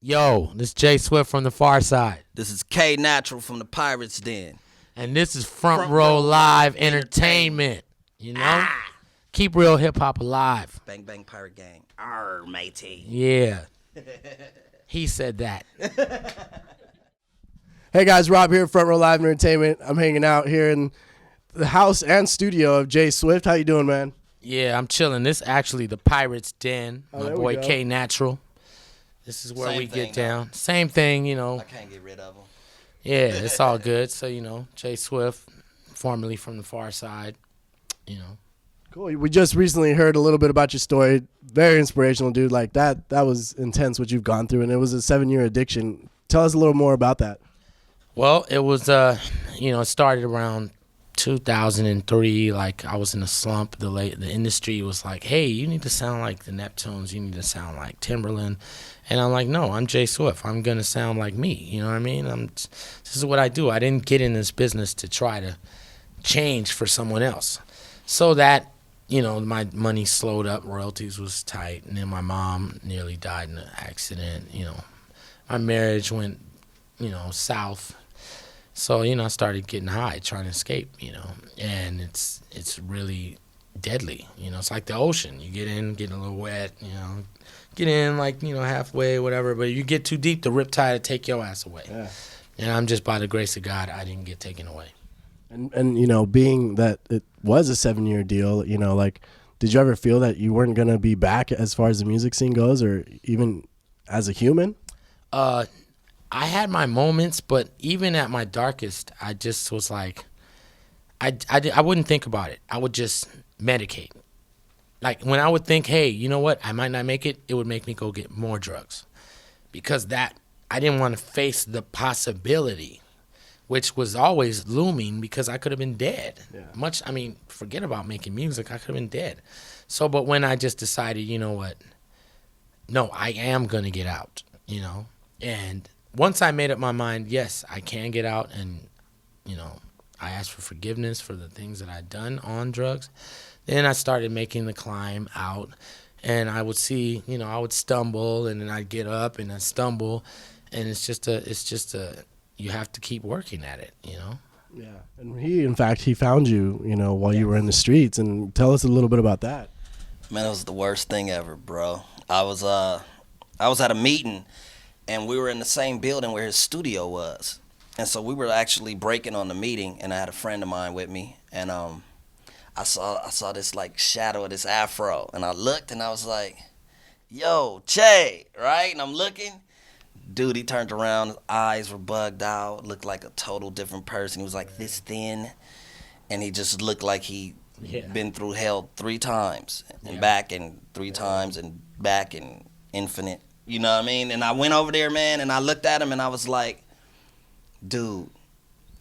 Yo, this is JSwft from the Pharcyde. This is K Natural from the Pirates Den. And this is Front Row Live Entertainment. You know? Keep real hip-hop alive. Bang Bang Pirate Gang. Arr, matey. Yeah. He said that. Hey guys, Rob here, Front Row Live Entertainment. I'm hanging out here in the house and studio of JSwft. How you doing, man? Yeah, I'm chilling. This is actually the Pirates Den. My boy K Natural. This is where we get down. Same thing, you know. I can't get rid of them. Yeah, it's all good. So, you know, JSwft, formerly from the Pharcyde, you know. Cool. We just recently heard a little bit about your story. Very inspirational, dude. Like that was intense what you've gone through, and it was a 7-year addiction. Tell us a little more about that. Well, it was, you know, it started around 2003. Like, I was in a slump. The industry was like, hey, you need to sound like the Neptunes. You need to sound like Timberland. And I'm like, no, I'm JSwft. I'm going to sound like me. You know what I mean? This is what I do. I didn't get in this business to try to change for someone else. So that, you know, my money slowed up. Royalties was tight. And then my mom nearly died in an accident. You know, my marriage went, you know, south. So, you know, I started getting high, trying to escape, you know. And it's really deadly. You know, it's like the ocean. You get in, get a little wet, you know. Get in like, you know, halfway, whatever, but you get too deep, the riptide will take your ass away. Yeah. And I'm just, by the grace of God, I didn't get taken away. And you know, being that it was a 7-year deal, you know, like, did you ever feel that you weren't going to be back as far as the music scene goes, or even as a human? I had my moments, but even at my darkest, I just was like, I wouldn't think about it. I would just medicate. Like, when I would think, hey, you know what, I might not make it, it would make me go get more drugs. Because I didn't want to face the possibility, which was always looming, because I could have been dead. Yeah. Forget about making music, I could have been dead. So, but when I just decided, you know what, no, I am going to get out, you know. And once I made up my mind, yes, I can get out, and, you know, I asked for forgiveness for the things that I'd done on drugs. Then I started making the climb out, and I would see, you know, I would stumble, and then I'd get up, and I'd stumble, and it's just you have to keep working at it, you know? Yeah, and he found you, you know, while you were in the streets, and tell us a little bit about that. Man, it was the worst thing ever, bro. I was at a meeting, and we were in the same building where his studio was, and so we were actually breaking on the meeting, and I had a friend of mine with me, and I saw this like shadow of this afro, and I looked, and I was like, yo, Che, right? And I'm looking. Dude, he turned around, his eyes were bugged out, looked like a total different person. He was like this thin, and he just looked like he been through hell 3 times, and back, and 3 times, and back, and infinite. You know what I mean? And I went over there, man, and I looked at him, and I was like, dude.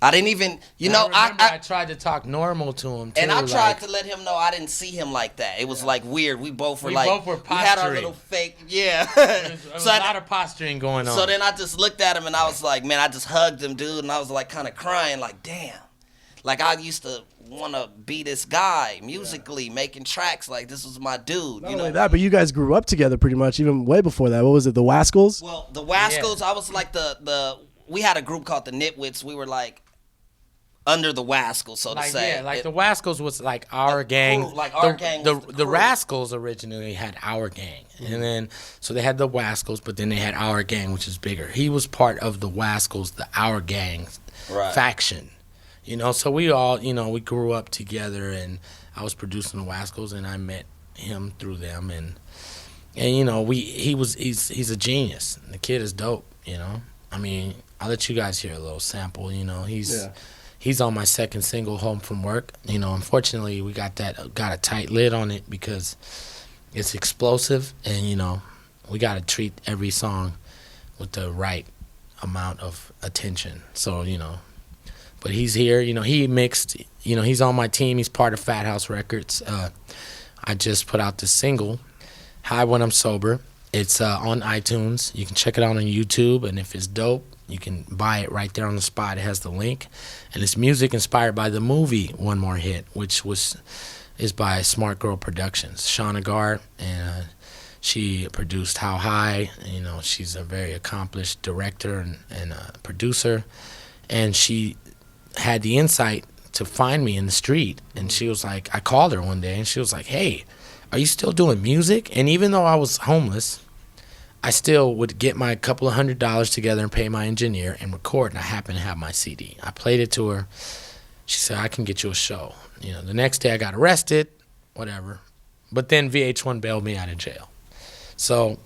I didn't even, you know, I tried to talk normal to him, too. And I tried to let him know I didn't see him like that. It was like weird. We both were posturing. We had our little fake, yeah. There was a lot of posturing going on. So then I just looked at him, and I was like, man, I just hugged him, dude. And I was like kind of crying, like, damn. Like, I used to want to be this guy musically, making tracks. Like, this was my dude. Not only that, but you guys grew up together pretty much, even way before that. What was it, the Wascals? Well, the Wascals, I was like we had a group called the Nitwits. We were like, under the Wascals, so to say. Yeah, like the Wascals was like our gang. Crew, like our gang was the Rascals originally had our gang. Mm-hmm. And then, so they had the Wascals, but then they had our gang, which is bigger. He was part of the Wascals, the our gang faction. You know, so we all, you know, we grew up together, and I was producing the Wascals, and I met him through them. And you know, he's a genius. The kid is dope, you know. I mean, I'll let you guys hear a little sample, you know. He's on my second single, Home From Work. You know, unfortunately, we got a tight lid on it because it's explosive, and, you know, we got to treat every song with the right amount of attention. So, you know, but he's here. You know, he mixed, you know, he's on my team. He's part of Fat House Records. I just put out this single, High When I'm Sober. It's on iTunes. You can check it out on YouTube, and if it's dope, you can buy it right there on the spot. It has the link. And it's music inspired by the movie One More Hit, which is by Smart Girl Productions. Shauna Gar, and She produced How High. You know, she's a very accomplished director and a producer. And she had the insight to find me in the street. And she was like, I called her one day and she was like, hey, are you still doing music? And even though I was homeless, I still would get my couple of $100 together and pay my engineer and record. And I happened to have my CD. I played it to her. She said, I can get you a show. You know, the next day I got arrested, whatever. But then VH1 bailed me out of jail. So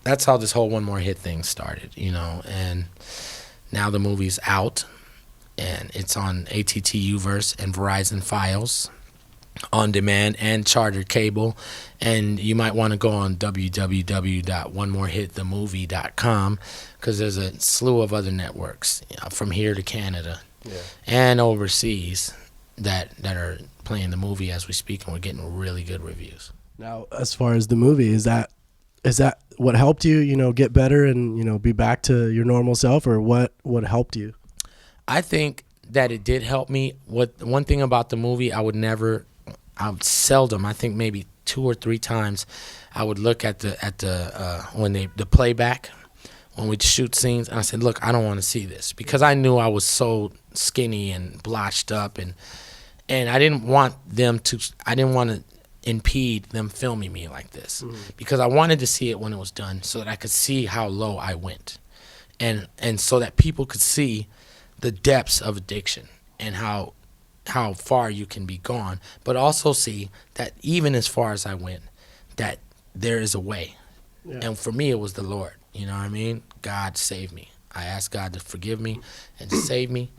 that's how this whole One More Hit thing started, you know. And now the movie's out, and it's on ATT Uverse and Verizon Files on demand and Charter Cable. And you might want to go on www.onemorehitthemovie.com because there's a slew of other networks, you know, from here to Canada and overseas that are playing the movie as we speak, and we're getting really good reviews. Now, as far as the movie, is that what helped you, you know, get better and, you know, be back to your normal self, or what helped you? I think that it did help me. One thing about the movie, I would seldom, I think maybe 2 or 3 times, I would look at the playback when we'd shoot scenes, and I said, look, I don't want to see this, because I knew I was so skinny and blotched up, and I didn't want to impede them filming me like this, because I wanted to see it when it was done so that I could see how low I went, and so that people could see the depths of addiction and how far you can be gone, but also see that even as far as I went, that there is a way. Yeah. And for me, it was the Lord. You know what I mean? God saved me. I asked God to forgive me and to save me,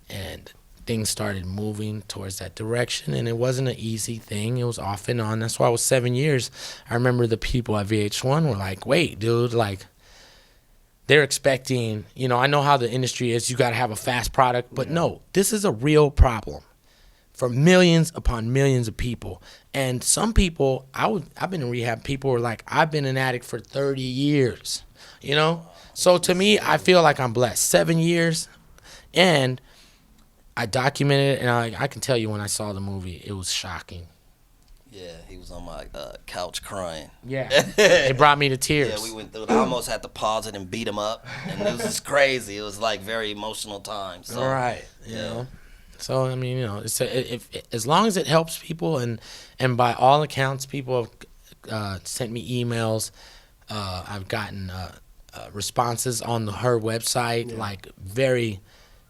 and things started moving towards that direction, and it wasn't an easy thing. It was off and on. That's why it was 7 years. I remember the people at VH1 were like, wait, dude, like, they're expecting, you know, I know how the industry is. You got to have a fast product, but no, this is a real problem for millions upon millions of people. And some people, I've been in rehab, people were like, I've been an addict for 30 years, you know? So to me, I feel like I'm blessed. 7 years, and I documented it, and I can tell you when I saw the movie, it was shocking. Yeah, he was on my couch crying. Yeah, it brought me to tears. Yeah, we went through it. I almost had to pause it and beat him up, and it was just crazy. It was like very emotional time. So, right, you know. So I mean, you know, as long as it helps people, and by all accounts, people have sent me emails. I've gotten responses on her website, like very,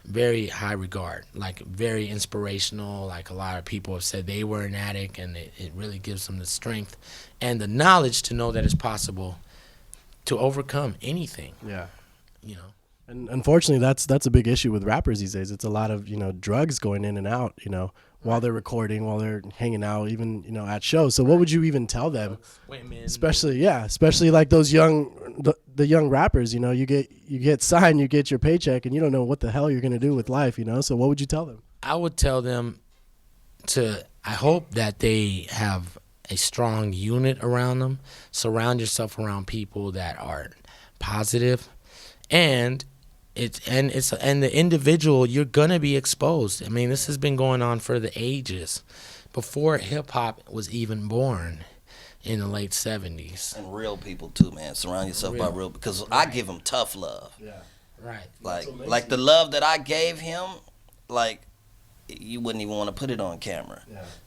very high regard, like very inspirational. Like a lot of people have said they were an addict, and it really gives them the strength and the knowledge to know that it's possible to overcome anything. Yeah, you know. And unfortunately, that's a big issue with rappers these days. It's a lot of, you know, drugs going in and out, you know, while they're recording, while they're hanging out, even, you know, at shows. So what would you even tell them? Especially like those the young rappers, you know, you get signed, you get your paycheck, and you don't know what the hell you're going to do with life, you know? So what would you tell them? I would tell them I hope that they have a strong unit around them. Surround yourself around people that are positive, and the individual, you're gonna be exposed. I mean, this has been going on for the ages, before hip hop was even born in the late 70s. And real people too, man. Surround yourself by real, because right. I give him tough love. Yeah, right. Like the love that I gave him, like you wouldn't even want to put it on camera,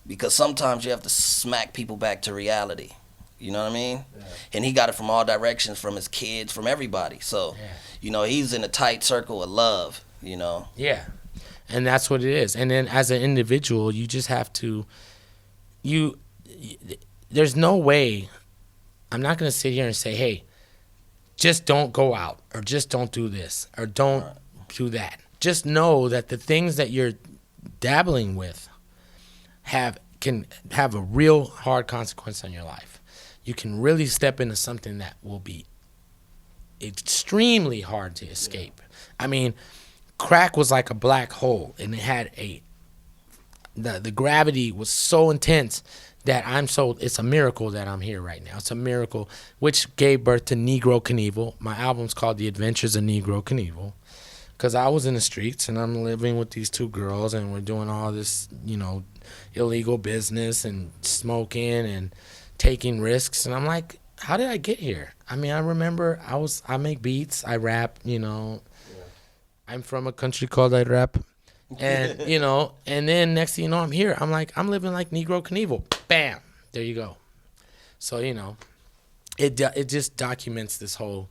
because sometimes you have to smack people back to reality. You know what I mean? Yeah. And he got it from all directions, from his kids, from everybody. So, you know, he's in a tight circle of love, you know? Yeah. And that's what it is. And then as an individual, you just have to, there's no way, I'm not going to sit here and say, hey, just don't go out, or just don't do this, or don't do that. Just know that the things that you're dabbling with can have a real hard consequence on your life. You can really step into something that will be extremely hard to escape. I mean, crack was like a black hole, and it had the gravity was so intense that it's a miracle that I'm here right now. It's a miracle, which gave birth to Negro Kanevil. My album's called The Adventures of Negro Kanevil, because I was in the streets, and I'm living with these 2 girls, and we're doing all this, you know, illegal business and smoking and taking risks. And I'm like, how did I get here? I mean, I remember I make beats, I rap, I'm from a country called I Rap. And, and then next thing you know, I'm here. I'm living like Negro Kanevil. Bam. There you go. So, it just documents this whole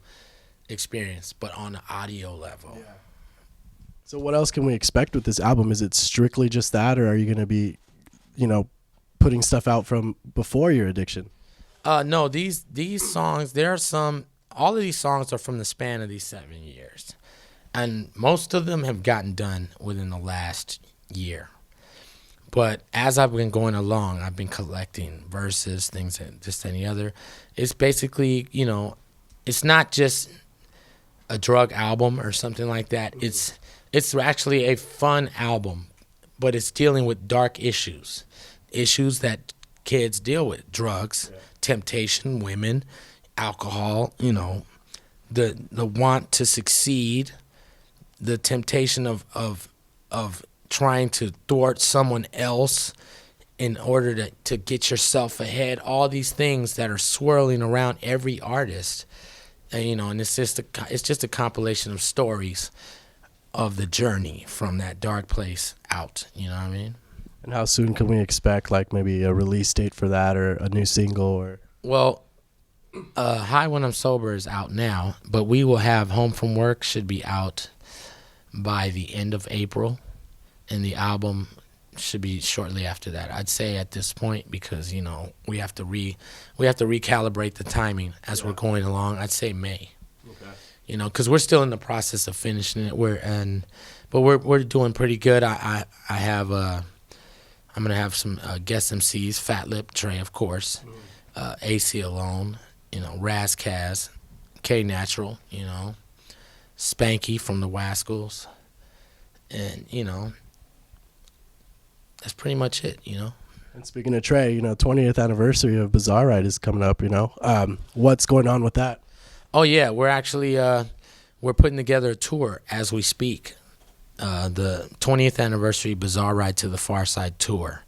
experience, but on an audio level. Yeah. So what else can we expect with this album? Is it strictly just that, or are you going to be, putting stuff out from before your addiction? No, these songs, all of these songs are from the span of these 7 years. And most of them have gotten done within the last year. But as I've been going along, I've been collecting verses, things, and just any other. It's basically, it's not just a drug album or something like that. It's actually a fun album, but it's dealing with dark issues that kids deal with: drugs, temptation, women, alcohol. The want to succeed. The temptation of trying to thwart someone else in order to get yourself ahead. All these things that are swirling around every artist, and it's just a compilation of stories of the journey from that dark place out. You know what I mean? And how soon can we expect, like, maybe a release date for that, or a new single? Or well, High When I'm Sober is out now, but we will have Home From Work should be out by the end of April, and the album should be shortly after that. I'd say at this point, because we have to recalibrate the timing as we're going along. I'd say May. Okay. Because we're still in the process of finishing it. But we're doing pretty good. I'm gonna have some guest MCs, Fat Lip, Trey, of course, AC Alone, Raz Kaz, K Natural, Spanky from the Wascals, and that's pretty much it. And speaking of Trey, 20th anniversary of Bizarre Ride is coming up. What's going on with that? Oh yeah, we're actually we're putting together a tour as we speak. The 20th anniversary Bizarre Ride to the Pharcyde tour,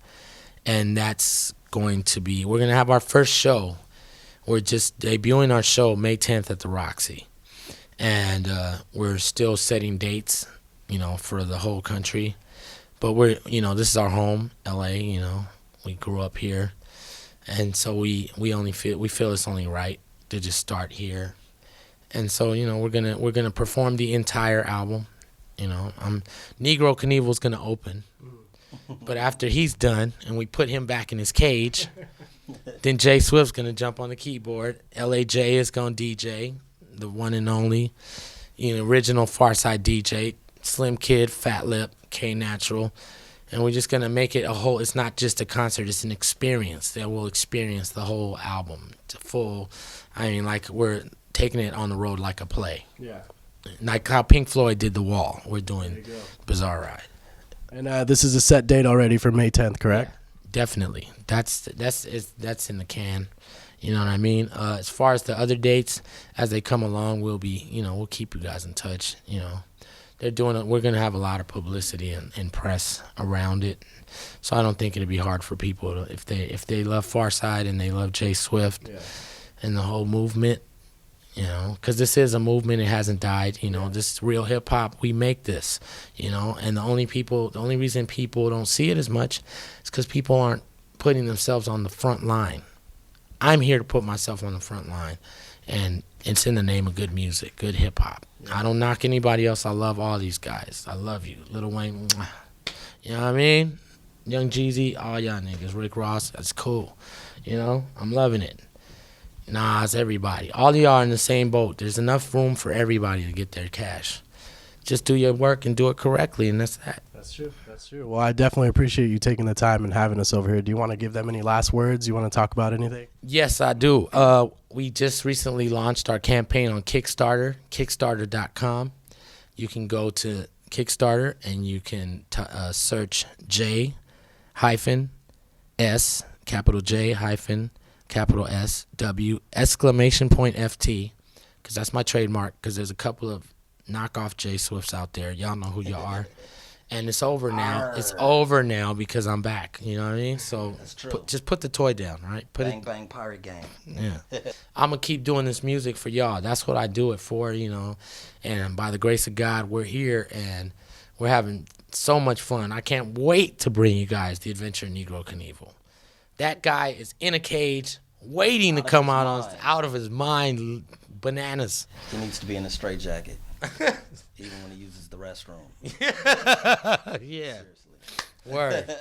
and that's going to be. We're gonna have our first show. We're just debuting our show May 10th at the Roxy. And we're still setting dates, for the whole country. But this is our home, LA. We grew up here, and so we feel it's only right to just start here. And so we're gonna perform the entire album. Negro Kanevil's gonna open, but after he's done and we put him back in his cage, then JSwft's gonna jump on the keyboard. LAJ is gonna DJ. The one and only, original Pharcyde DJ, Slim Kid, Fat Lip, K Natural, and we're just gonna make it a whole. It's not just a concert; it's an experience that will experience the whole album to full. I mean, like we're taking it on the road like a play. Yeah. Like how Pink Floyd did The Wall. We're doing Bizarre Ride. And this is a set date already for May 10th, correct? Yeah, definitely. That's in the can. You know what I mean? As far as the other dates, as they come along, we'll keep you guys in touch. We're going to have a lot of publicity and press around it. So I don't think it'd be hard for people if they love Pharcyde and they love JSwft and the whole movement, because this is a movement. It hasn't died. This is real hip hop. We make this, and the only reason people don't see it as much is because people aren't putting themselves on the front line. I'm here to put myself on the front line, and it's in the name of good music, good hip-hop. I don't knock anybody else. I love all these guys. I love you. Lil Wayne, you know what I mean? Young Jeezy, all y'all niggas. Rick Ross, that's cool. I'm loving it. Nas, everybody. All y'all are in the same boat. There's enough room for everybody to get their cash. Just do your work and do it correctly, and that's that. That's true. Well, I definitely appreciate you taking the time and having us over here. Do you want to give them any last words? You want to talk about anything? Yes, I do. We just recently launched our campaign on Kickstarter, Kickstarter.com. You can go to Kickstarter and you can search J-S, capital J hyphen, capital S, W, exclamation point FT, because that's my trademark, because there's a couple of knockoff JSwfts out there. Y'all know who y'all are. And it's over now. It's over now because I'm back. You know what I mean? So That's true. just put the toy down, right? Bang bang pirate gang. Yeah. I'm gonna keep doing this music for y'all. That's what I do it for, you know. And by the grace of God, we're here and we're having so much fun. I can't wait to bring you guys the adventure of Negro Kanevil. That guy is in a cage waiting to come out of his mind. Bananas. He needs to be in a straitjacket. Even when he uses the restroom. Yeah. Seriously. Word.